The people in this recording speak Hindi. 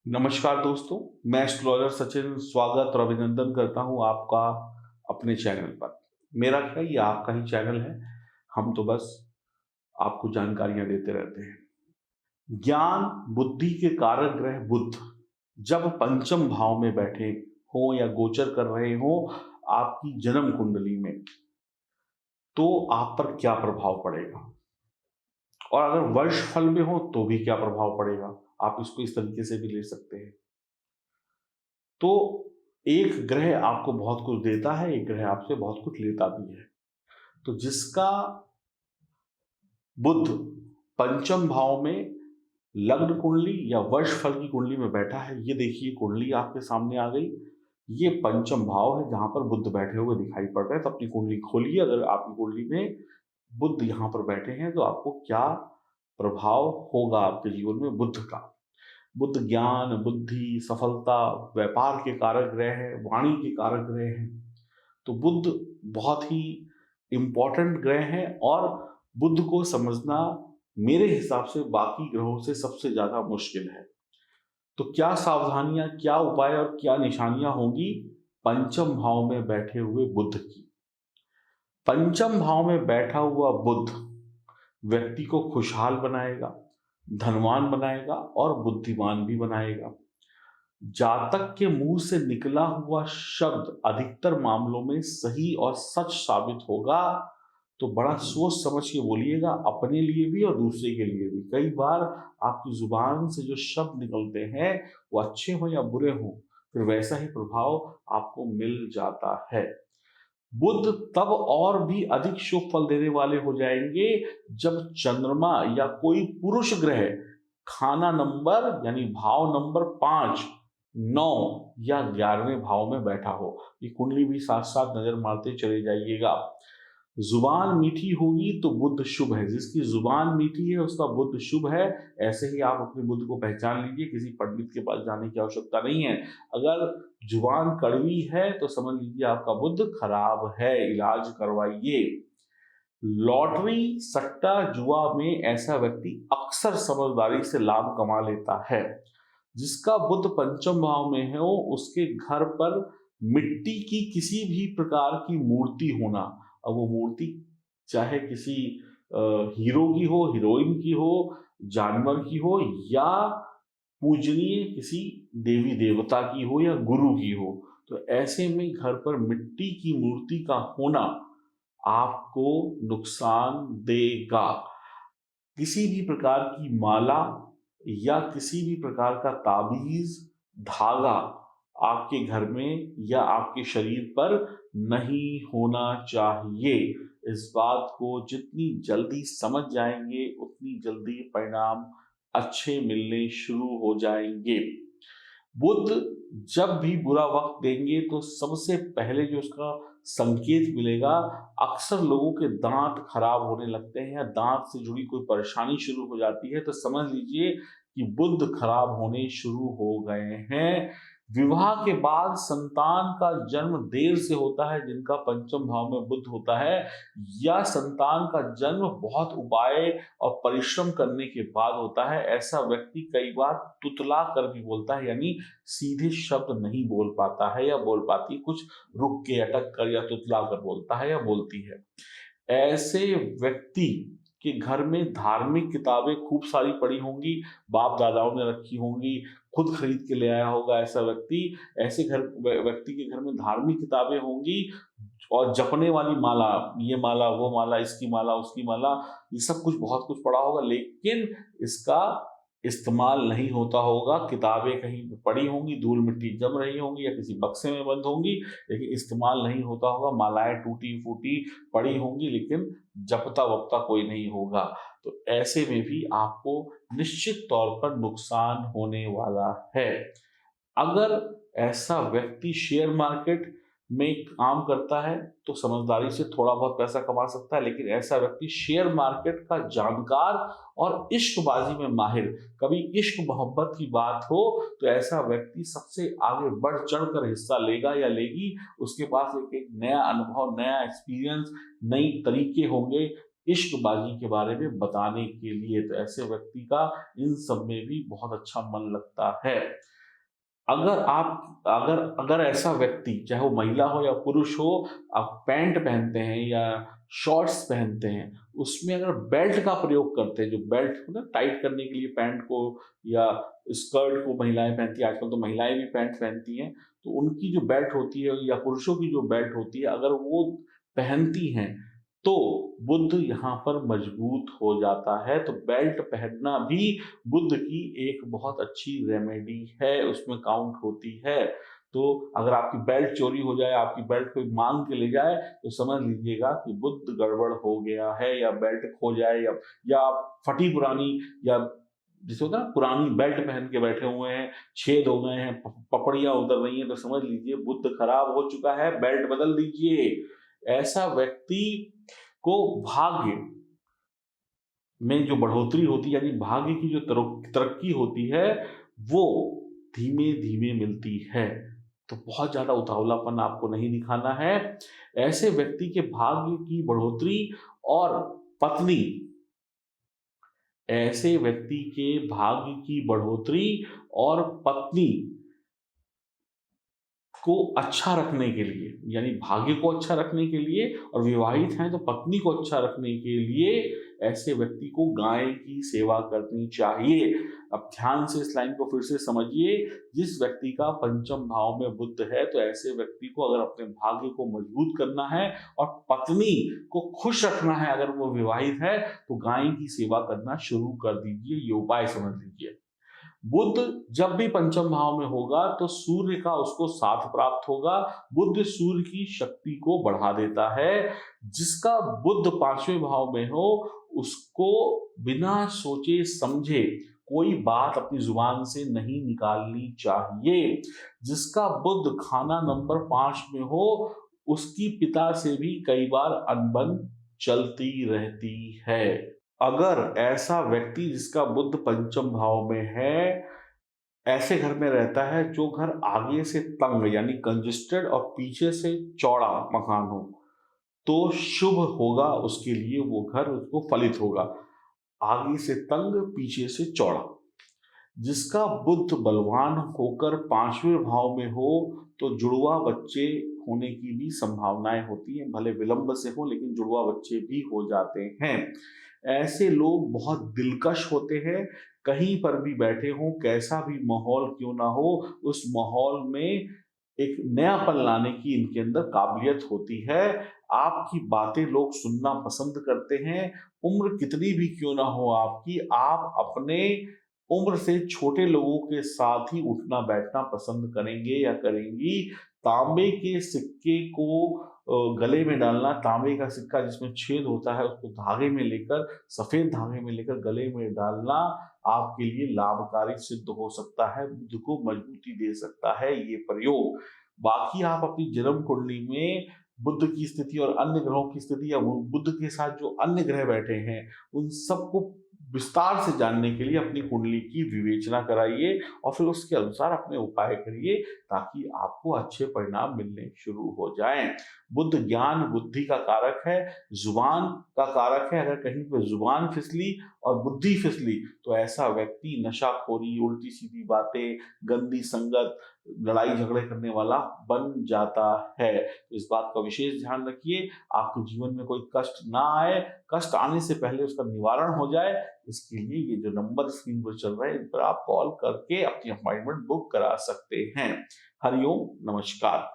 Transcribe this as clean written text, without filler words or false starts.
नमस्कार दोस्तों, मैं एस्ट्रोलॉजर सचिन स्वागत और अभिनंदन करता हूं आपका अपने चैनल पर। मेरा क्या, ये आपका ही चैनल है। हम तो बस आपको जानकारियां देते रहते हैं। ज्ञान बुद्धि के कारक ग्रह बुध जब पंचम भाव में बैठे हो या गोचर कर रहे हो आपकी जन्म कुंडली में, तो आप पर क्या प्रभाव पड़ेगा, और अगर वर्ष फल में हो तो भी क्या प्रभाव पड़ेगा। आप इसको इस तरीके से भी ले सकते हैं। तो एक ग्रह आपको बहुत कुछ देता है, एक ग्रह आपसे बहुत कुछ लेता भी है। तो जिसका बुध पंचम भाव में लग्न कुंडली या वर्ष फल की कुंडली में बैठा है, ये देखिए कुंडली आपके सामने आ गई। ये पंचम भाव है जहां पर बुध बैठे हुए दिखाई पड़ रहे हैं। तो अपनी कुंडली खोलिए। अगर आपकी कुंडली में बुध यहां पर बैठे हैं तो आपको क्या प्रभाव होगा आपके जीवन में बुध का। बुध ज्ञान बुद्धि सफलता व्यापार के कारक ग्रह है, वाणी के कारक ग्रह है। तो बुध बहुत ही इंपॉर्टेंट ग्रह है, और बुध को समझना मेरे हिसाब से बाकी ग्रहों से सबसे ज्यादा मुश्किल है। तो क्या सावधानियां, क्या उपाय और क्या निशानियां होंगी पंचम भाव में बैठे हुए बुध की। पंचम भाव में बैठा हुआ बुध व्यक्ति को खुशहाल बनाएगा, धनवान बनाएगा और बुद्धिमान भी बनाएगा। जातक के मुंह से निकला हुआ शब्द अधिकतर मामलों में सही और सच साबित होगा। तो बड़ा सोच समझ के बोलिएगा, अपने लिए भी और दूसरे के लिए भी। कई बार आपकी जुबान से जो शब्द निकलते हैं वो अच्छे हो या बुरे हो, फिर वैसा ही प्रभाव आपको मिल जाता है। बुध तब और भी अधिक शुभ फल देने वाले हो जाएंगे जब चंद्रमा या कोई पुरुष ग्रह खाना नंबर यानी भाव नंबर 5, 9 या 11वें भाव में बैठा हो। ये कुंडली भी साथ साथ नजर मारते चले जाइएगा। जुबान मीठी होगी तो बुध शुभ है। जिसकी जुबान मीठी है उसका बुध शुभ है। ऐसे ही आप अपने बुध को पहचान लीजिए, किसी पंडित के पास जाने की आवश्यकता नहीं है। अगर जुबान कड़वी है तो समझ लीजिए आपका बुध खराब है, इलाज करवाइए। लॉटरी सट्टा जुआ में ऐसा व्यक्ति अक्सर समझदारी से लाभ कमा लेता है। जिसका बुध पंचम भाव में है वो उसके घर पर मिट्टी की किसी भी प्रकार की मूर्ति होना। अब वो मूर्ति चाहे किसी हीरो की हो, हीरोइन की हो, जानवर की हो, या पूजनीय किसी देवी देवता की हो या गुरु की हो, तो ऐसे में घर पर मिट्टी की मूर्ति का होना आपको नुकसान देगा। किसी भी प्रकार की माला या किसी भी प्रकार का ताबीज, धागा आपके घर में या आपके शरीर पर नहीं होना चाहिए। इस बात को जितनी जल्दी समझ जाएंगे उतनी जल्दी परिणाम अच्छे मिलने शुरू हो जाएंगे। बुध जब भी बुरा वक्त देंगे तो सबसे पहले जो उसका संकेत मिलेगा, अक्सर लोगों के दांत खराब होने लगते हैं या दांत से जुड़ी कोई परेशानी शुरू हो जाती है, तो समझ लीजिए कि बुध खराब होने शुरू हो गए हैं। विवाह के बाद संतान का जन्म देर से होता है जिनका पंचम भाव में बुध होता है, या संतान का जन्म बहुत उपाय और परिश्रम करने के बाद होता है। ऐसा व्यक्ति कई बार तुतला कर भी बोलता है, यानी सीधे शब्द नहीं बोल पाता है या बोल पाती, कुछ रुक के अटक कर या तुतला कर बोलता है या बोलती है। ऐसे व्यक्ति के घर में धार्मिक किताबें खूब सारी पड़ी होंगी, बाप दादाओं ने रखी होंगी, खुद खरीद के ले आया होगा ऐसा व्यक्ति। ऐसे व्यक्ति के घर में धार्मिक किताबें होंगी और जपने वाली माला, ये माला वो माला, इसकी माला उसकी माला, ये सब कुछ बहुत कुछ पड़ा होगा, लेकिन इसका इस्तेमाल नहीं होता होगा। किताबें कहीं पड़ी होंगी, धूल मिट्टी जम रही होंगी या किसी बक्से में बंद होंगी, लेकिन इस्तेमाल नहीं होता होगा। मालाएं टूटी फूटी पड़ी होंगी, लेकिन जपता वपता कोई नहीं होगा। तो ऐसे में भी आपको निश्चित तौर पर नुकसान होने वाला है। अगर ऐसा व्यक्ति शेयर मार्केट में काम करता है तो समझदारी से थोड़ा बहुत पैसा कमा सकता है, लेकिन ऐसा व्यक्ति शेयर मार्केट का जानकार और इश्कबाजी में माहिर, कभी इश्क मोहब्बत की बात हो तो ऐसा व्यक्ति सबसे आगे बढ़ चढ़ कर हिस्सा लेगा या लेगी। उसके पास एक एक नया अनुभव, नया एक्सपीरियंस, नई तरीके होंगे इश्कबाजी के बारे में बताने के लिए। तो ऐसे व्यक्ति का इन सब में भी बहुत अच्छा मन लगता है। अगर अगर ऐसा व्यक्ति, चाहे वो महिला हो या पुरुष हो, आप पैंट पहनते हैं या शॉर्ट्स पहनते हैं, उसमें अगर बेल्ट का प्रयोग करते हैं, जो बेल्ट हो ना टाइट करने के लिए पैंट को या स्कर्ट को महिलाएं पहनती हैं, आजकल तो महिलाएं भी पैंट पहनती हैं, तो उनकी जो बेल्ट होती है या पुरुषों की जो बेल्ट होती है, अगर वो पहनती हैं, तो बुध यहाँ पर मजबूत हो जाता है। तो बेल्ट पहनना भी बुध की एक बहुत अच्छी रेमेडी है, उसमें काउंट होती है। तो अगर आपकी बेल्ट चोरी हो जाए, आपकी बेल्ट कोई मांग के ले जाए, तो समझ लीजिएगा कि बुध गड़बड़ हो गया है, या बेल्ट खो जाए, या आप फटी पुरानी, या जैसे होता है ना, पुरानी बेल्ट पहन के बैठे हुए हैं, छेद हो गए हैं, पपड़ियां उतर रही हैं, तो समझ लीजिए बुध खराब हो चुका है, बेल्ट बदल दीजिए। ऐसा व्यक्ति को भाग्य में जो बढ़ोतरी होती है, यानी भाग्य की जो तरक्की होती है, वो धीमे-धीमे मिलती है। तो बहुत ज़्यादा उतावलापन आपको नहीं दिखाना है। ऐसे व्यक्ति के भाग्य की बढ़ोतरी और पत्नी ऐसे व्यक्ति के भाग्य की बढ़ोतरी और पत्नी को अच्छा रखने के लिए, यानी भाग्य को अच्छा रखने के लिए, और विवाहित हैं तो पत्नी को अच्छा रखने के लिए ऐसे व्यक्ति को गाय की सेवा करनी चाहिए। अब ध्यान से इस लाइन को फिर से समझिए। जिस व्यक्ति का पंचम भाव में बुध है, तो ऐसे व्यक्ति को अगर अपने भाग्य को मजबूत करना है और पत्नी को खुश रखना है, अगर वो विवाहित है, तो गाय की सेवा करना शुरू कर दीजिए। ये उपाय समझ लीजिए। बुध जब भी पंचम भाव में होगा, तो सूर्य का उसको साथ प्राप्त होगा। बुध सूर्य की शक्ति को बढ़ा देता है। जिसका बुध पांचवें भाव में हो, उसको बिना सोचे समझे कोई बात अपनी जुबान से नहीं निकालनी चाहिए। जिसका बुध खाना नंबर 5 में हो, उसकी पिता से भी कई बार अनबन चलती रहती है। अगर ऐसा व्यक्ति जिसका बुध पंचम भाव में है, ऐसे घर में रहता है जो घर आगे से तंग यानी कंजेस्टेड और पीछे से चौड़ा मकान हो, तो शुभ होगा उसके लिए, वो घर उसको फलित होगा। आगे से तंग, पीछे से चौड़ा। जिसका बुध बलवान होकर पांचवें भाव में हो, तो जुड़वा बच्चे होने की भी संभावनाएं होती हैं, भले विलंब से हो, लेकिन जुड़वा बच्चे भी हो जाते हैं। ऐसे लोग बहुत दिलकश होते हैं। कहीं पर भी बैठे हों, कैसा भी माहौल क्यों ना हो, उस माहौल में एक नयापन लाने की इनके अंदर काबिलियत होती है। आपकी बातें लोग सुनना पसंद करते हैं। उम्र कितनी भी क्यों ना हो आपकी, आप अपने उम्र से छोटे लोगों के साथ ही उठना बैठना पसंद करेंगे या करेंगी। तांबे के सिक्के को गले में डालना, तांबे का सिक्का जिसमें छेद होता है उसको धागे में लेकर, सफेद धागे में लेकर गले में डालना आपके लिए लाभकारी सिद्ध हो सकता है, बुध को मजबूती दे सकता है ये प्रयोग। बाकी आप अपनी जन्म कुंडली में बुध की स्थिति और अन्य ग्रहों की स्थिति, या बुध के साथ जो अन्य ग्रह बैठे हैं, उन सबको विस्तार से जानने के लिए अपनी कुंडली की विवेचना कराइए और फिर उसके अनुसार अपने उपाय करिए, ताकि आपको अच्छे परिणाम मिलने शुरू हो जाएं। बुध ज्ञान बुद्धि का कारक है, जुबान का कारक है। अगर कहीं पर जुबान फिसली और बुद्धि फिसली, तो ऐसा व्यक्ति नशाखोरी, उल्टी सीधी बातें, गंदी संगत, लड़ाई झगड़े करने वाला बन जाता है। तो इस बात का विशेष ध्यान रखिए, आपके जीवन में कोई कष्ट ना आए, कष्ट आने से पहले उसका निवारण हो जाए। इसके लिए ये जो नंबर स्क्रीन पर चल रहे हैं, इन पर आप कॉल करके अपनी अपॉइंटमेंट बुक करा सकते हैं। हरिओम, नमस्कार।